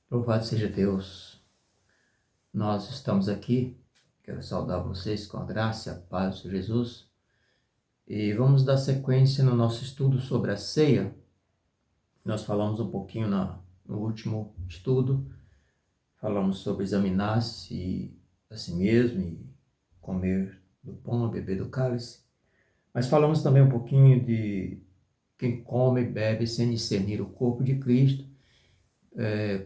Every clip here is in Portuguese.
Louvado seja Deus, nós estamos aqui, quero saudar vocês com a graça e a paz do Senhor Jesus e vamos dar sequência no nosso estudo sobre a ceia. Nós falamos um pouquinho no último estudo, falamos sobre examinar-se a si mesmo e comer do pão e beber do cálice, mas falamos também um pouquinho de quem come e bebe sem discernir o corpo de Cristo,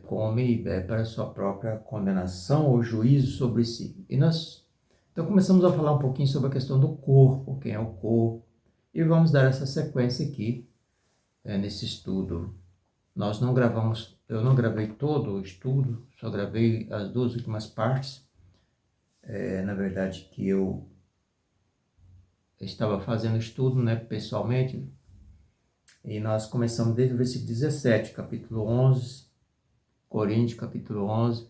come e bebe para a sua própria condenação ou juízo sobre si. E nós então começamos a falar um pouquinho sobre a questão do corpo, quem é o corpo, e vamos dar essa sequência aqui nesse estudo. Eu não gravei todo o estudo, só gravei as duas últimas partes. Na verdade que eu estava fazendo o estudo, pessoalmente, e nós começamos desde o versículo 17, capítulo 11, Coríntios, capítulo 11,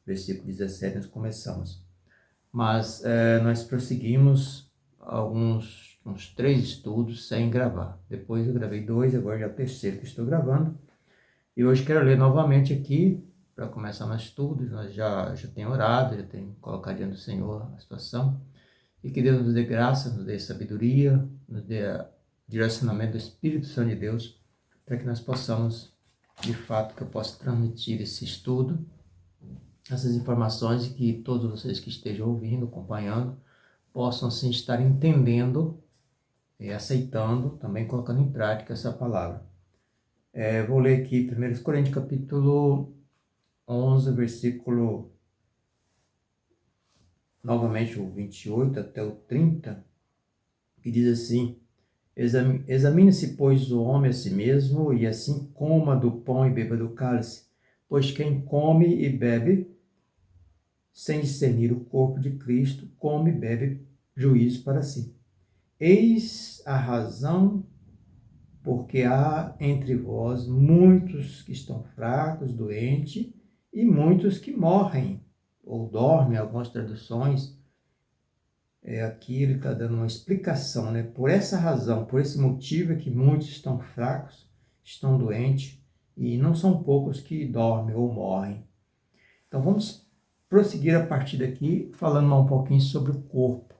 versículo 17, nós começamos. Mas nós prosseguimos uns 3 estudos sem gravar. Depois eu gravei 2, agora já é o terceiro que estou gravando. E hoje quero ler novamente aqui, para começar nosso estudo. Nós já tenho orado, já tenho colocado diante do Senhor a situação. E que Deus nos dê graça, nos dê sabedoria, nos dê direcionamento do Espírito Santo de Deus, para que nós possamos, de fato, que eu possa transmitir esse estudo, essas informações, e que todos vocês que estejam ouvindo, acompanhando, possam assim estar entendendo e aceitando, também colocando em prática essa palavra. Vou ler aqui 1 Coríntios capítulo 11, versículo, novamente o 28 até o 30, que diz assim: Examine-se, pois, o homem a si mesmo, e assim coma do pão e beba do cálice, pois quem come e bebe sem discernir o corpo de Cristo, come e bebe juízo para si. Eis a razão porque há entre vós muitos que estão fracos, doentes, e muitos que morrem, ou dormem, algumas traduções. Aqui ele está dando uma explicação, Por essa razão, por esse motivo é que muitos estão fracos, estão doentes, e não são poucos que dormem ou morrem. Então vamos prosseguir a partir daqui, falando um pouquinho sobre o corpo.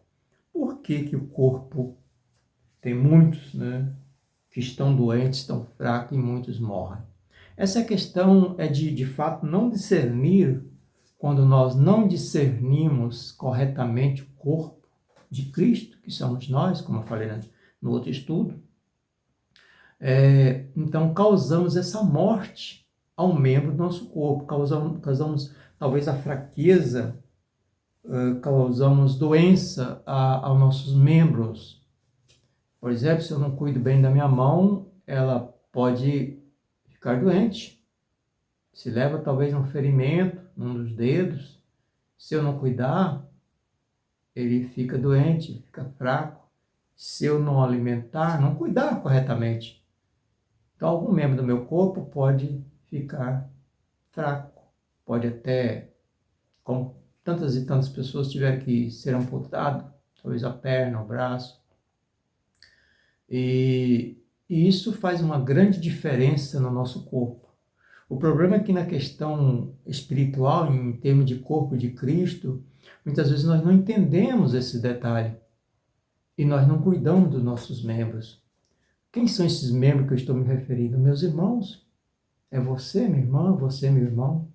Por que o corpo tem muitos, que estão doentes, estão fracos e muitos morrem? Essa questão é de fato não discernir, quando nós não discernimos corretamente o corpo de Cristo, que somos nós, como eu falei no outro estudo, então causamos essa morte ao membro do nosso corpo, causamos talvez a fraqueza, causamos doença aos nossos membros. Por exemplo, se eu não cuido bem da minha mão, ela pode ficar doente. Se leva talvez um ferimento num dos dedos. Se eu não cuidar, ele fica doente, fica fraco. Se eu não alimentar, não cuidar corretamente, então algum membro do meu corpo pode ficar fraco. Pode até, como tantas e tantas pessoas tiveram que ser amputado, talvez a perna, o braço. E isso faz uma grande diferença no nosso corpo. O problema é que na questão espiritual, em termos de corpo de Cristo, muitas vezes nós não entendemos esse detalhe e nós não cuidamos dos nossos membros. Quem são esses membros que eu estou me referindo? Meus irmãos. É você, minha irmã, você, meu irmão.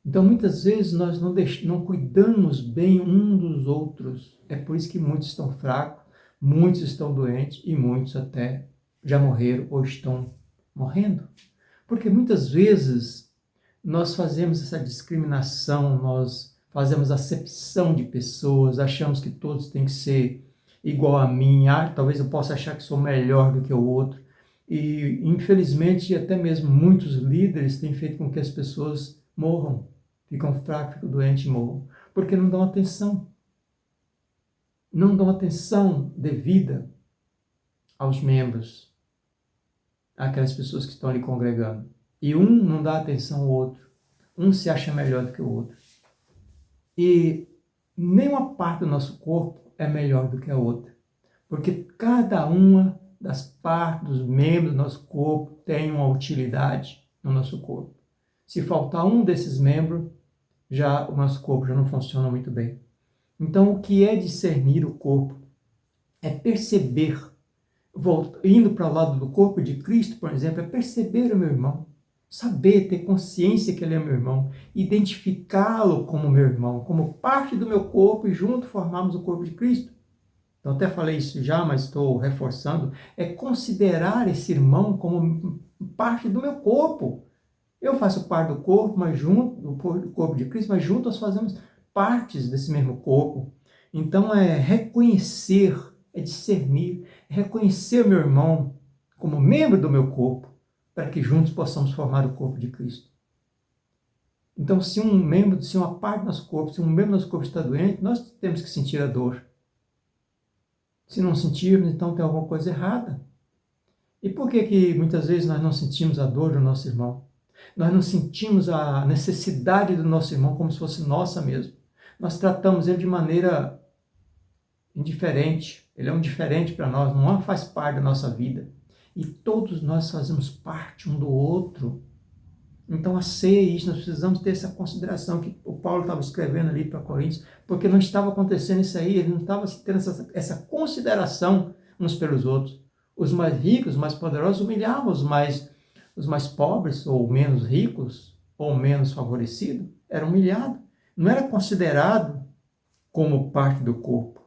Então, muitas vezes nós não cuidamos bem um dos outros. É por isso que muitos estão fracos, muitos estão doentes e muitos até já morreram ou estão morrendo. Porque muitas vezes nós fazemos essa discriminação, nós fazemos acepção de pessoas, achamos que todos têm que ser igual a mim, talvez eu possa achar que sou melhor do que o outro. E, infelizmente, até mesmo muitos líderes têm feito com que as pessoas morram, ficam fracos, ficam doentes e morram, porque não dão atenção. Não dão atenção devida aos membros, àquelas pessoas que estão ali congregando. E um não dá atenção ao outro. Um se acha melhor do que o outro. E nenhuma parte do nosso corpo é melhor do que a outra. Porque cada uma das partes, dos membros do nosso corpo tem uma utilidade. no nosso corpo. Se faltar um desses membros, já o nosso corpo já não funciona muito bem. Então, o que é discernir o corpo? É perceber, indo para o lado do corpo de Cristo, por exemplo, é perceber o meu irmão, saber, ter consciência que ele é meu irmão, identificá-lo como meu irmão, como parte do meu corpo e junto formamos o corpo de Cristo. Então, até falei isso já, mas estou reforçando, é considerar esse irmão como parte do meu corpo. Eu faço parte do corpo, mas junto do corpo de Cristo, mas juntos nós fazemos partes desse mesmo corpo. Então é reconhecer, é discernir, é reconhecer o meu irmão como membro do meu corpo, para que juntos possamos formar o corpo de Cristo. Então, se uma parte do nosso corpo, se um membro do nosso corpo está doente, nós temos que sentir a dor. Se não sentirmos, então tem alguma coisa errada. E por que muitas vezes nós não sentimos a dor do nosso irmão? Nós não sentimos a necessidade do nosso irmão como se fosse nossa mesmo. Nós tratamos ele de maneira indiferente. Ele é um diferente para nós, não faz parte da nossa vida. E todos nós fazemos parte um do outro. Então a ceia é isso, nós precisamos ter essa consideração que o Paulo estava escrevendo ali para Coríntios, porque não estava acontecendo isso aí, ele não estava tendo essa consideração uns pelos outros. Os mais ricos, os mais poderosos humilhavam os mais pobres, ou menos ricos, ou menos favorecidos, eram humilhados. Não era considerado como parte do corpo.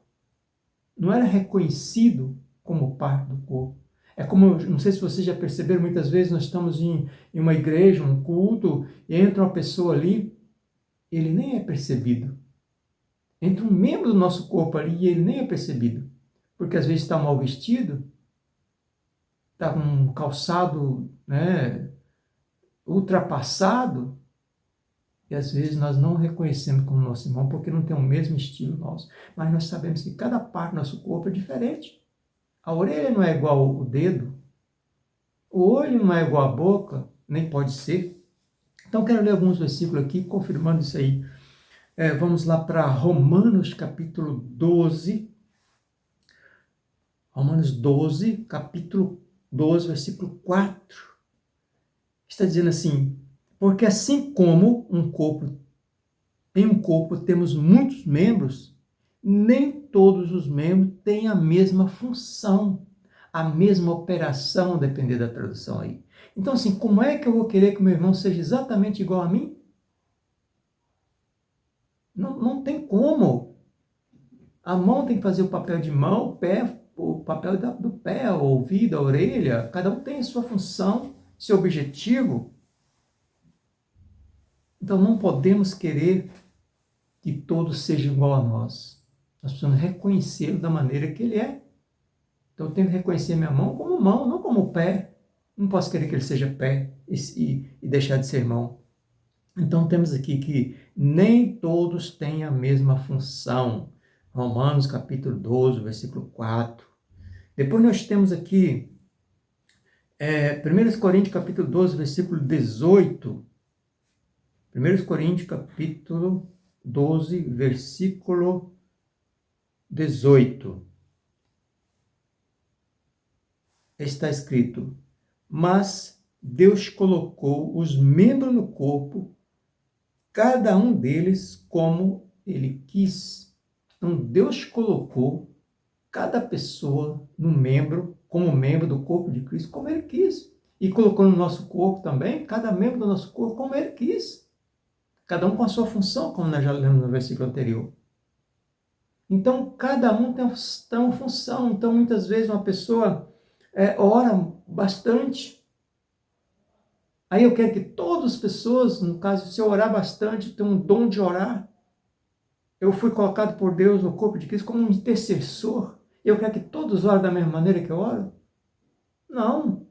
Não era reconhecido como parte do corpo. É como, não sei se vocês já perceberam, muitas vezes nós estamos em uma igreja, um culto, e entra uma pessoa ali, ele nem é percebido. Entra um membro do nosso corpo ali e ele nem é percebido. Porque às vezes está mal vestido, está com um calçado, ultrapassado, e às vezes nós não reconhecemos como nosso irmão, porque não tem o mesmo estilo nosso. Mas nós sabemos que cada parte do nosso corpo é diferente. A orelha não é igual o dedo, o olho não é igual a boca, nem pode ser. Então quero ler alguns versículos aqui, confirmando isso aí. Vamos lá para Romanos capítulo 12. Romanos 12, capítulo 12, versículo 4. Está dizendo assim: porque assim como em um corpo temos muitos membros, nem todos os membros têm a mesma função, a mesma operação, depender da tradução aí. Então, assim, como é que eu vou querer que o meu irmão seja exatamente igual a mim? Não tem como. A mão tem que fazer o papel de mão, o papel do pé, o ouvido, a orelha. Cada um tem a sua função, seu objetivo. Então, não podemos querer que todos sejam igual a nós. Nós precisamos reconhecê-lo da maneira que ele é. Então, eu tenho que reconhecer minha mão, não como pé. Não posso querer que ele seja pé e deixar de ser mão. Então, temos aqui que nem todos têm a mesma função. Romanos, capítulo 12, versículo 4. Depois nós temos aqui 1 Coríntios, capítulo 12, versículo 18. 1 Coríntios, capítulo 12, versículo 18. Está escrito: mas Deus colocou os membros no corpo, cada um deles como ele quis. Então Deus colocou cada pessoa como membro do corpo de Cristo, como ele quis. E colocou no nosso corpo também, cada membro do nosso corpo como ele quis. Cada um com a sua função, como nós já lemos no versículo anterior. Então, cada um tem uma função. Então, muitas vezes, uma pessoa ora bastante. Aí eu quero que todas as pessoas, no caso, se eu orar bastante, tenham um dom de orar. Eu fui colocado por Deus no corpo de Cristo como um intercessor. Eu quero que todos orem da mesma maneira que eu oro? Não.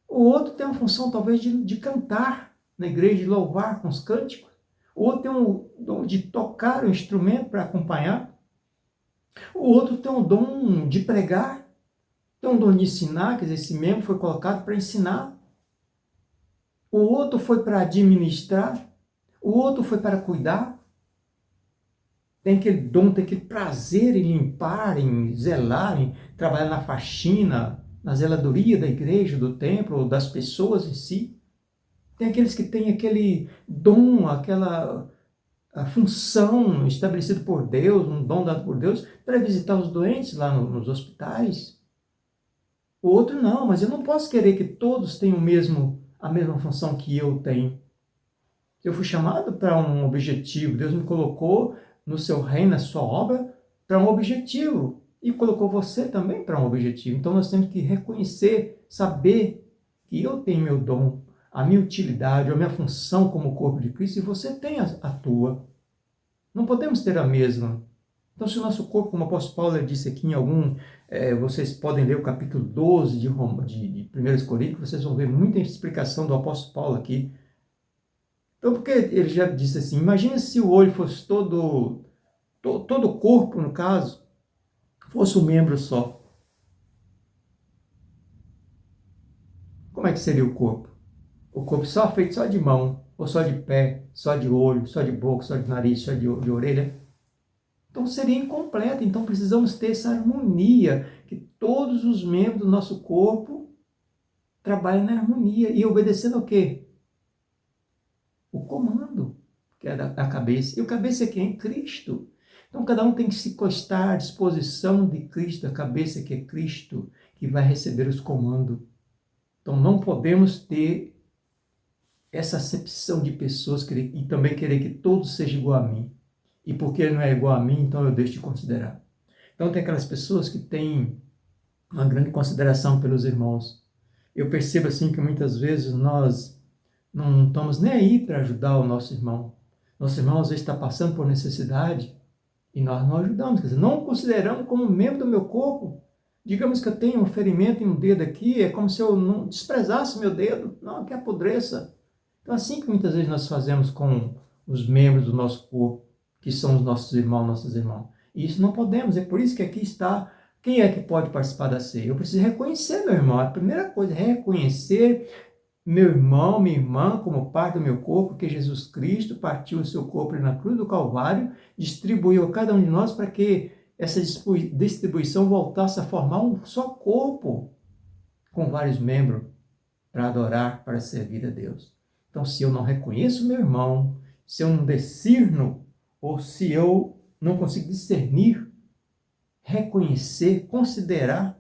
O outro tem uma função, talvez, de cantar na igreja, de louvar com os cânticos. O outro tem um dom de tocar o instrumento para acompanhar. O outro tem um dom de pregar. Tem um dom de ensinar, quer dizer, esse membro foi colocado para ensinar. O outro foi para administrar. O outro foi para cuidar. Tem aquele dom, tem aquele prazer em limpar, em zelar, em trabalhar na faxina, na zeladoria da igreja, do templo, das pessoas em si. Tem aqueles que têm aquele dom, aquela a função estabelecida por Deus, um dom dado por Deus, para visitar os doentes lá nos hospitais. O outro não, mas eu não posso querer que todos tenham a mesma função que eu tenho. Eu fui chamado para um objetivo, Deus me colocou no seu reino, na sua obra, para um objetivo. E colocou você também para um objetivo. Então nós temos que reconhecer, saber que eu tenho meu dom, a minha utilidade, a minha função como corpo de Cristo, e você tem a tua. Não podemos ter a mesma. Então, se o nosso corpo, como o apóstolo Paulo disse aqui vocês podem ler o capítulo 12 de 1 Coríntios, vocês vão ver muita explicação do apóstolo Paulo aqui. Então, porque ele já disse assim, imagina se o olho fosse todo o corpo, no caso, fosse um membro só. Como é que seria o corpo? O corpo feito só de mão, ou só de pé, só de olho, só de boca, só de nariz, só de orelha. Então seria incompleto. Então precisamos ter essa harmonia, que todos os membros do nosso corpo trabalhem na harmonia. E obedecendo o quê? O comando, que é da cabeça. E o cabeça é quem? Cristo. Então cada um tem que se encostar à disposição de Cristo, a cabeça que é Cristo, que vai receber os comandos. Então não podemos ter essa acepção de pessoas e também querer que todos sejam igual a mim. E porque ele não é igual a mim, então eu deixo de considerar. Então tem aquelas pessoas que têm uma grande consideração pelos irmãos. Eu percebo assim que muitas vezes nós não estamos nem aí para ajudar o nosso irmão. Nosso irmão às vezes está passando por necessidade e nós não ajudamos. Quer dizer, não consideramos como membro do meu corpo. Digamos que eu tenho um ferimento em um dedo aqui, é como se eu não desprezasse meu dedo. Não, que apodreça. Então assim que muitas vezes nós fazemos com os membros do nosso corpo, que são os nossos irmãos, nossas irmãs. E isso não podemos, é por isso que aqui está, quem é que pode participar da ceia? Eu preciso reconhecer meu irmão, a primeira coisa é reconhecer meu irmão, minha irmã, como parte do meu corpo, porque Jesus Cristo partiu o seu corpo na cruz do Calvário, distribuiu a cada um de nós para que essa distribuição voltasse a formar um só corpo, com vários membros, para adorar, para servir a Deus. Então, se eu não reconheço meu irmão, se eu não discerno, ou se eu não consigo discernir, reconhecer, considerar,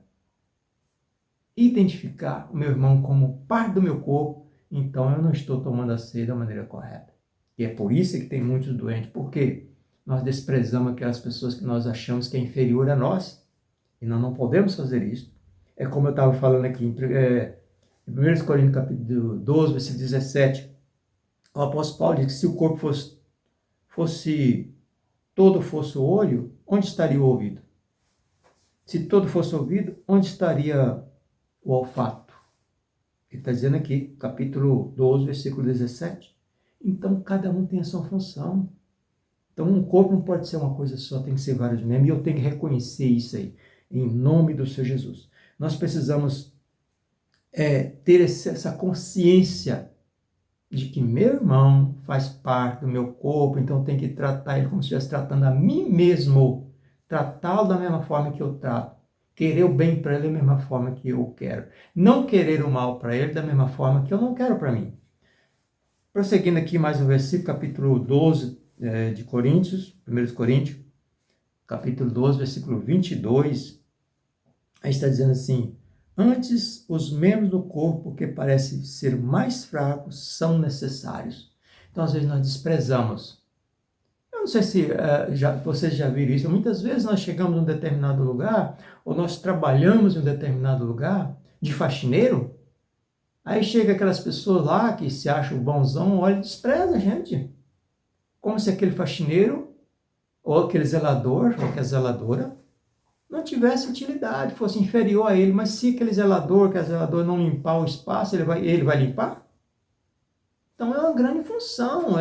identificar o meu irmão como parte do meu corpo, então eu não estou tomando a ceia da maneira correta. E é por isso que tem muitos doentes, porque nós desprezamos aquelas pessoas que nós achamos que é inferior a nós, e nós não podemos fazer isso. É como eu estava falando aqui em 1 Coríntios capítulo 12, versículo 17, o apóstolo Paulo diz que se o corpo todo fosse o olho, onde estaria o ouvido? Se todo fosse o ouvido, onde estaria o olfato? Ele está dizendo aqui, capítulo 12, versículo 17. Então, cada um tem a sua função. Então, um corpo não pode ser uma coisa só, tem que ser vários membros, e eu tenho que reconhecer isso aí, em nome do Senhor Jesus. Nós precisamos ter essa consciência de que meu irmão faz parte do meu corpo, então eu tenho que tratar ele como se estivesse tratando a mim mesmo, tratá-lo da mesma forma que eu trato, querer o bem para ele da mesma forma que eu quero, não querer o mal para ele da mesma forma que eu não quero para mim. Prosseguindo aqui mais um versículo, capítulo 12 de Coríntios, 1 Coríntios, capítulo 12, versículo 22, aí está dizendo assim: antes, os membros do corpo que parecem ser mais fracos são necessários. Então, às vezes, nós desprezamos. Eu não sei se vocês já viram isso. Muitas vezes nós chegamos em um determinado lugar, ou nós trabalhamos em um determinado lugar, de faxineiro, aí chega aquelas pessoas lá que se acham bonzão, olha e despreza a gente. Como se aquele faxineiro, ou aquele zelador, ou aquela zeladora, não tivesse utilidade, fosse inferior a ele. Mas se aquele zelador, que a zeladora não limpar o espaço, ele vai limpar? Então é uma grande função,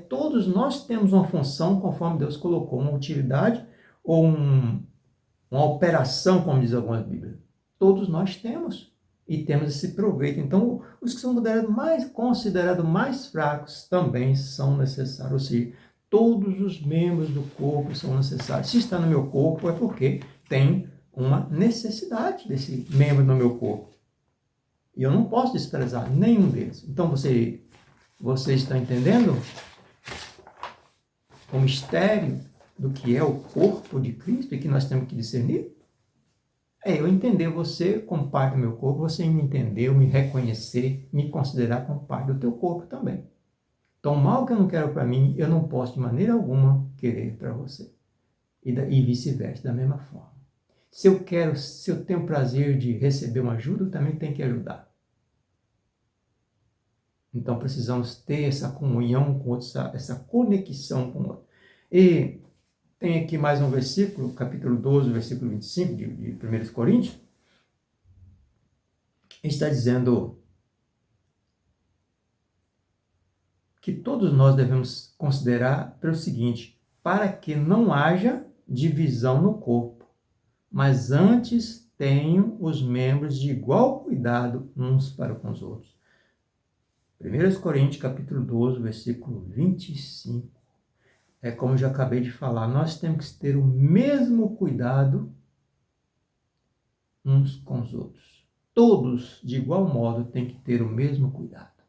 todos nós temos uma função conforme Deus colocou, uma utilidade ou uma operação, como diz algumas Bíblias. Todos nós temos e temos esse proveito. Então os que são considerados mais fracos também são necessários, ou seja, todos os membros do corpo são necessários. Se está no meu corpo é porque tem uma necessidade desse membro no meu corpo. E eu não posso desprezar nenhum deles. Então você Você está entendendo o mistério do que é o corpo de Cristo e que nós temos que discernir? É eu entender você como parte do meu corpo, você me entender, me reconhecer, me considerar como parte do teu corpo também. Então, o mal que eu não quero para mim, eu não posso de maneira alguma querer para você. E vice-versa, da mesma forma. Se eu tenho prazer de receber uma ajuda, eu também tenho que ajudar. Então, precisamos ter essa comunhão com outros, essa conexão com o outro. E tem aqui mais um versículo, capítulo 12, versículo 25 de 1 Coríntios. Está dizendo que todos nós devemos considerar pelo seguinte: para que não haja divisão no corpo, mas antes tenham os membros de igual cuidado uns para com os outros. 1 Coríntios, capítulo 12, versículo 25. É como eu já acabei de falar, nós temos que ter o mesmo cuidado uns com os outros. Todos, de igual modo, têm que ter o mesmo cuidado.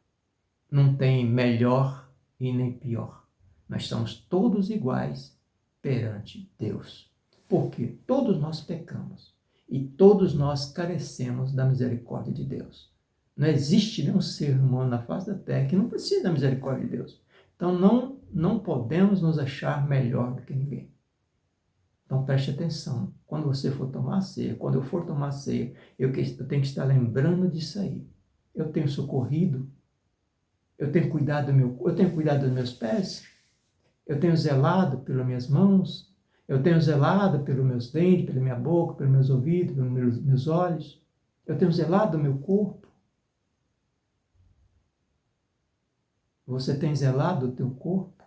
Não tem melhor e nem pior. Nós somos todos iguais perante Deus. Porque todos nós pecamos e todos nós carecemos da misericórdia de Deus. Não existe nenhum ser humano na face da terra que não precisa da misericórdia de Deus. Então não podemos nos achar melhor do que ninguém. Então preste atenção. Quando você for tomar a ceia, quando eu for tomar a ceia, eu tenho que estar lembrando disso aí. Eu tenho socorrido, eu tenho cuidado dos meus pés, eu tenho zelado pelas minhas mãos, eu tenho zelado pelos meus dentes, pela minha boca, pelos meus ouvidos, pelos meus olhos. Eu tenho zelado do meu corpo. Você tem zelado do teu corpo?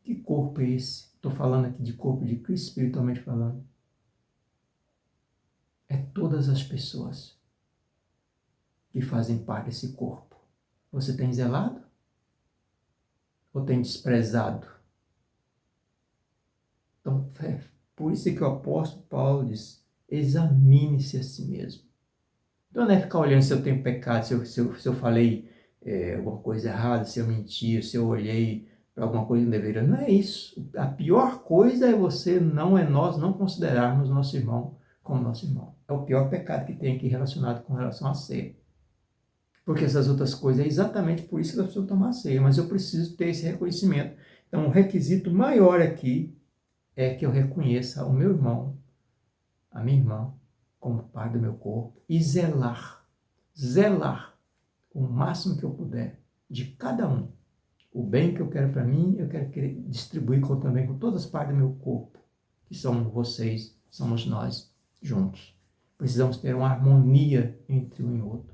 Que corpo é esse? Estou falando aqui de corpo de Cristo, espiritualmente falando. É todas as pessoas que fazem parte desse corpo. Você tem zelado? Ou tem desprezado? Então, é por isso que o apóstolo Paulo diz, examine-se a si mesmo. Então não é ficar olhando se eu tenho pecado, se eu falei alguma coisa errada, se eu menti, se eu olhei para alguma coisa que não deveria. Não é isso. A pior coisa é nós não considerarmos nosso irmão como nosso irmão. É o pior pecado que tem aqui relacionado com relação à ceia. Porque essas outras coisas é exatamente por isso que eu preciso tomar a ceia, mas eu preciso ter esse reconhecimento. Então o requisito maior aqui é que eu reconheça o meu irmão, a minha irmã, como parte do meu corpo e zelar o máximo que eu puder de cada um. O bem que eu quero para mim, eu quero distribuir também com todas as partes do meu corpo, que são vocês, somos nós juntos. Precisamos ter uma harmonia entre um e outro.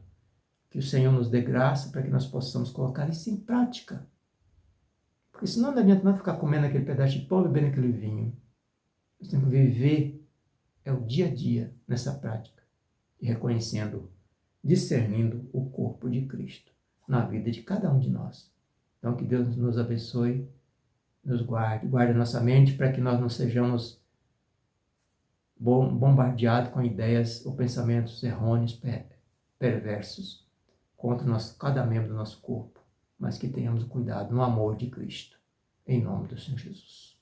Que o Senhor nos dê graça para que nós possamos colocar isso em prática. Porque senão não adianta nada ficar comendo aquele pedaço de pão e bebendo aquele vinho. Nós temos que viver o dia a dia nessa prática e reconhecendo, discernindo o corpo de Cristo na vida de cada um de nós. Então que Deus nos abençoe, nos guarde a nossa mente para que nós não sejamos bombardeados com ideias ou pensamentos errôneos, perversos contra cada membro do nosso corpo, mas que tenhamos cuidado no amor de Cristo. Em nome do Senhor Jesus.